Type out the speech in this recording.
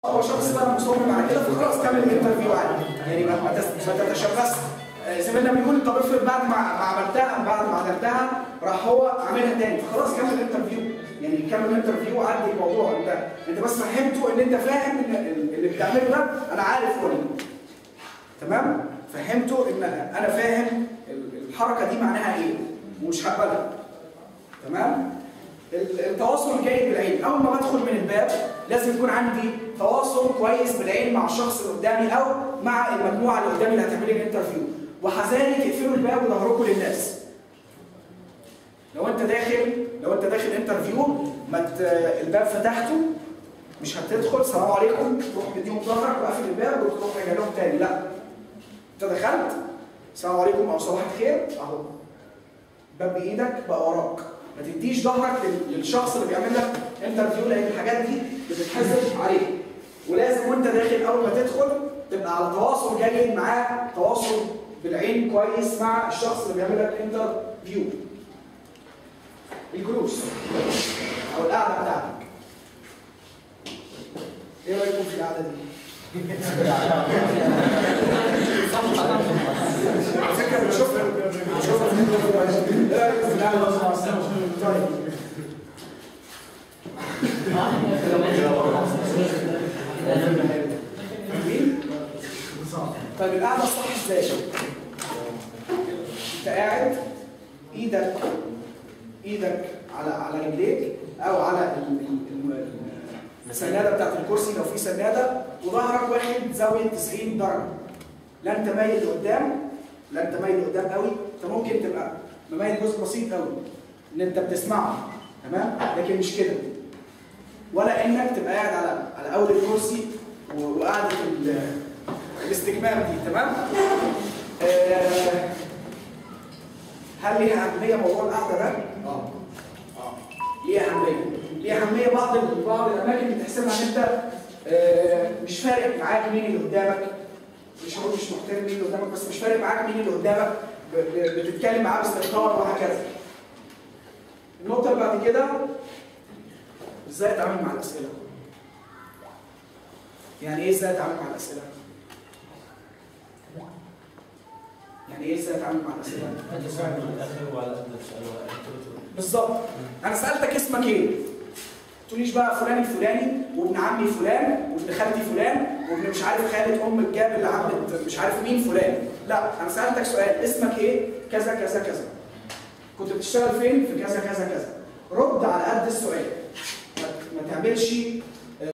هو شخص بقى مصمم على كده فخلاص كمل الانترفيو عادي، يعني ما تتشبث. زميلنا بيقول طب افرض بعد ما عملتها راح هو عاملها تاني، فخلاص كمل الانترفيو، يعني كمل الانترفيو وعدي الموضوع. انت بس فهمته ان انت فاهم ان اللي بتعمله ده انا عارف هو ليه. تمام؟ فهمته ان انا فاهم الحركه دي معناها ايه ومش هقبلها. تمام؟ التواصل الجيد بالعين، اول ما بدخل من الباب لازم يكون عندي تواصل كويس بالعين مع الشخص اللي قدامي او مع المجموعه اللي قدامي اللي هتعمل لي الانترفيو. وحذاري تقفلوا الباب وظهركم للناس. لو انت داخل انترفيو الباب فتحته مش هتدخل السلام عليكم تروح مديهم ظهرك وقافل الباب وتروح راجع لهم تاني، لا. انت دخلت السلام عليكم او صباح الخير اهو، باب بايدك بقى وراك، ما تديش ظهرك للشخص اللي بيعمل لك انترفيو، لان الحاجات دي بتتحسب عليك. ولازم وانت داخل اول ما تدخل تبقى على تواصل جيد معاه، تواصل بالعين كويس مع الشخص اللي بيعمل لك انترفيو. الجلوس او القعده بتاعتك، ايه رايكم في القعده دي؟ على فكره بشوفها ايه رايكم في القعده؟ طيب طيب القعده الصح ازاي؟ انت قاعد ايدك على رجليك او على السناده بتاعت الكرسي لو في سناده، وظهرك واخد زاويه 90 درجه. لا انت مايل لقدام قوي، انت ممكن تبقى مميل جزء بسيط قوي ان انت بتسمعه، تمام؟ لكن مش كده. ولا انك تبقى قاعد على اول الكرسي وقاعده الاستجمام دي، تمام؟ هل ليها اهميه موضوع القعده ده؟ ليها اهميه. بعض الاماكن بتحسبها ان انت مش فارق معاك مين اللي قدامك، مش هقول مش محترم مين اللي قدامك، بس مش فارق معاك مين اللي قدامك، بتتكلم معاه باستهتار وهكذا. النقطه اللي بعد كده ازاي اتعامل مع الاسئله. يعني ايه ازاي اتعامل مع الاسئله؟ بالظبط. انا سالتك اسمك ايه؟ ما تقوليش بقى فلان الفلاني وابن عمي فلان وابن خالتي فلان وابن مش عارف خالة ام الجاب اللي عمت مش عارف مين فلان. لا، انا سالتك سؤال، اسمك ايه؟ كذا كذا كذا. كنت بتشتغل فين؟ في كذا كذا كذا. رد على قد السؤال. ما تعملش